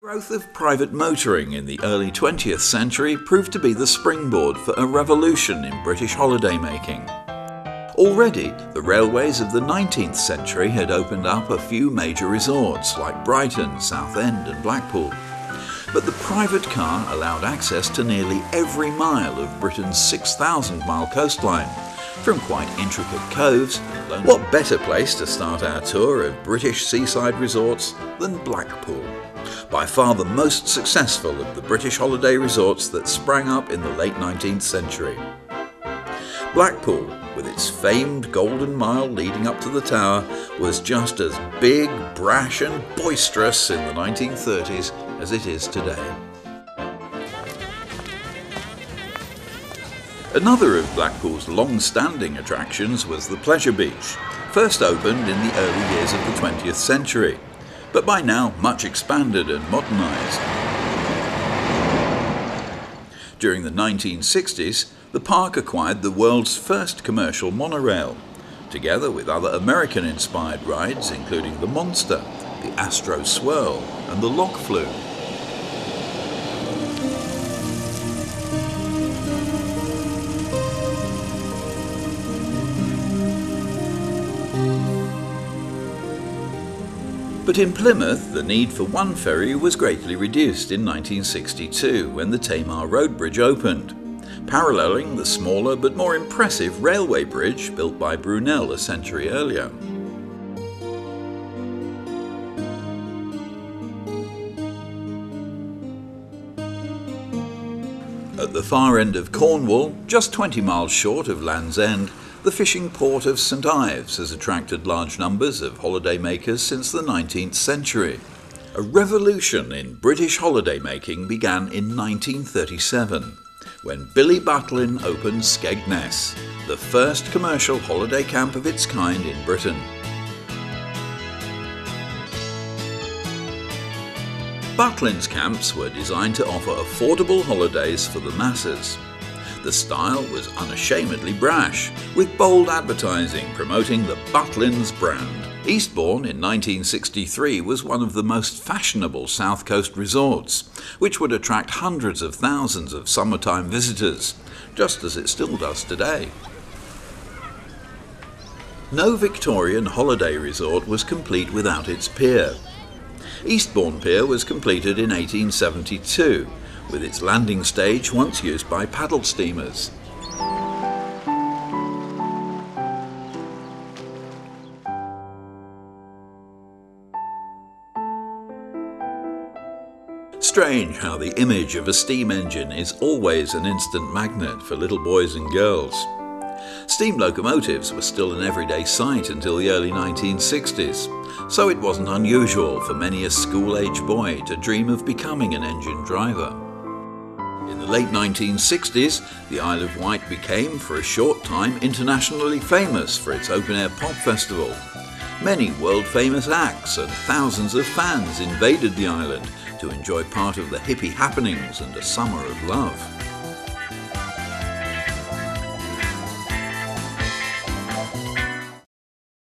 The growth of private motoring in the early 20th century proved to be the springboard for a revolution in British holidaymaking. Already, the railways of the 19th century had opened up a few major resorts like Brighton, Southend and Blackpool. But the private car allowed access to nearly every mile of Britain's 6,000-mile coastline, from quite intricate coves. What better place to start our tour of British seaside resorts than Blackpool? By far the most successful of the British holiday resorts that sprang up in the late 19th century. Blackpool, with its famed Golden Mile leading up to the tower, was just as big, brash and boisterous in the 1930s as it is today. Another of Blackpool's long-standing attractions was the Pleasure Beach, first opened in the early years of the 20th century, but by now much expanded and modernised. During the 1960s, the park acquired the world's first commercial monorail, together with other American-inspired rides including the Monster, the Astro Swirl and the Lock Flume. But in Plymouth, the need for one ferry was greatly reduced in 1962 when the Tamar Road Bridge opened, paralleling the smaller but more impressive railway bridge built by Brunel a century earlier. At the far end of Cornwall, just 20 miles short of Land's End, the fishing port of St Ives has attracted large numbers of holidaymakers since the 19th century. A revolution in British holidaymaking began in 1937, when Billy Butlin opened Skegness, the first commercial holiday camp of its kind in Britain. Butlin's camps were designed to offer affordable holidays for the masses. The style was unashamedly brash, with bold advertising promoting the Butlins brand. Eastbourne in 1963 was one of the most fashionable South Coast resorts, which would attract hundreds of thousands of summertime visitors, just as it still does today. No Victorian holiday resort was complete without its pier. Eastbourne Pier was completed in 1872, with its landing stage once used by paddle steamers. Strange how the image of a steam engine is always an instant magnet for little boys and girls. Steam locomotives were still an everyday sight until the early 1960s, so it wasn't unusual for many a school-age boy to dream of becoming an engine driver. In the late 1960s, the Isle of Wight became, for a short time, internationally famous for its open-air pop festival. Many world-famous acts and thousands of fans invaded the island to enjoy part of the hippie happenings and a summer of love.